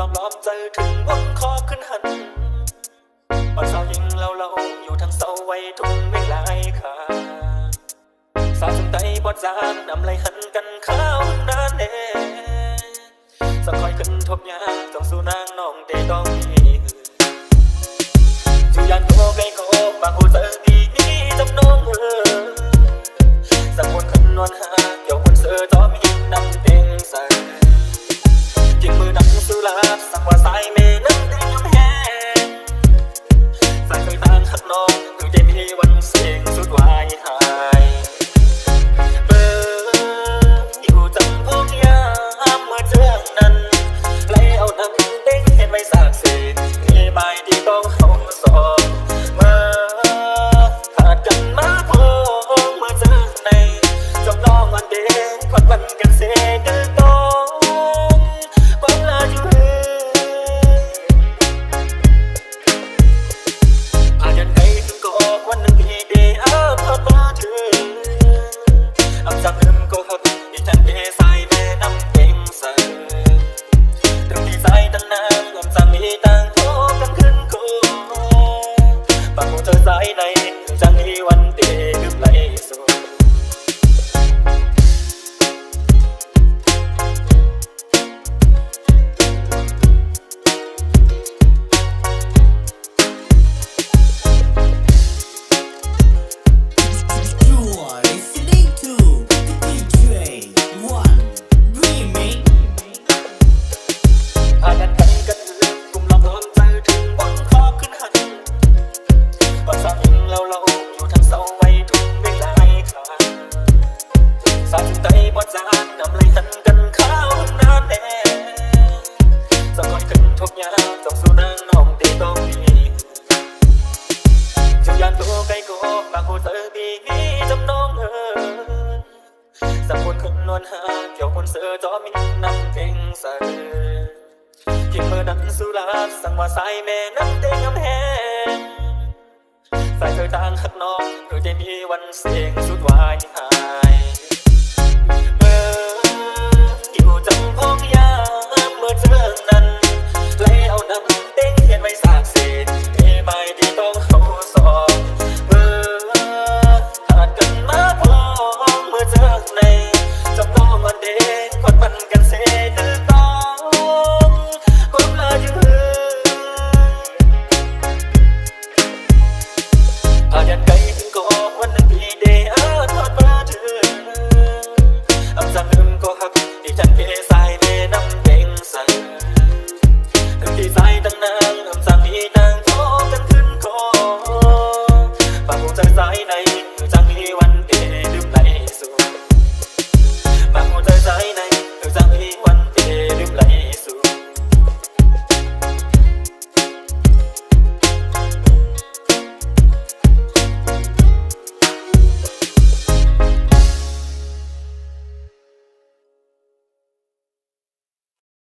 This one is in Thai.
ล้อมใจถึงวงคอขึ้นหันปัดสาวยิงเราอยู่ทางเสาไว้ทุกเวลาค่ะสาวจงใจบอดจานนำไหลหันกันข้าวนานเน่สังคอยขึ้นทบยาต้องสู้นางน้องเดต้องมีจูยันโตไกโกบางหูเจอดีนี้จำน้องสักคนขึ้นนอนหาเกี่ยวคนเสือจอมีนำเต็งใส่ยิงมือดังสุราสักว่าสายเมน้ำเต็งแห้งสายเคยต่างหักน้องถึงจะมีวันเสียงสุดวายหายอยู่จำพวกยามเมื่อเจอนั้นไหลเอาน้ำเต็งเห็นไว้สากเสียมีใบที่ต้องเขาสอบมาขาดกันมาพอเมื่อเจอในจำลองวันเด็กควันวันกันเสียกันต้องความลาอยู่พากันไกลถึงก็วันหนึ่งพี่เดย์พอมาถึงอับจับลืมก็หักอีฉันเดย์สายแม่น้ำเก่งใส่ตรงที่สายตั้งนานอับจับมีต่างโทรกันขึ้นโคบางคนเจอสายในจังมีวันเดย์กึบไหลสูพากันไกลกันลืมกลุ่มล้อมล้อมใจถึงบนคอขึ้นหันว่าสาวยิงเราอยู่ทางเสาไว้ทุกเวลาค่ะสาวใจบอดจานนำไหลหันกันข้าวนานแน่สักคนขึ้นทุกยามต้องสู้นางน้องตีต้องมีจูยันตัวไกลโกบางหูเจอบีนี้จำน้องสักคนขึ้นนวลหาเกี่ยวคนเสือจอมีน้ำเก่งใส่ยิงมือดันสุราสั่งว่าสายแม่น้ำเต็งแห้งสายเคยต่างหักน้องหรือจะมีวันเสียงสุดวายหายอยู่จังพงยามเมื่อเจอนั้นไหลเอาน้ำเต็งเขียนไว้สากเสียมีใบที่ต้องเขาสอบขาดกันมาพอเมื่อเจอในจำลองวันเด็กควันมันกันเสียคือต้องความลาอยู่พากันไกลถึงก็วันหนึ่งพี่เดย์ทอดมาถึงอับจังลืมก็หักที่ฉันเกสายเมน้ำเต็งใส่ถึงที่สายตั้งนานอับจังมีนางโทรกันขึ้นคอบางหูใจสายใน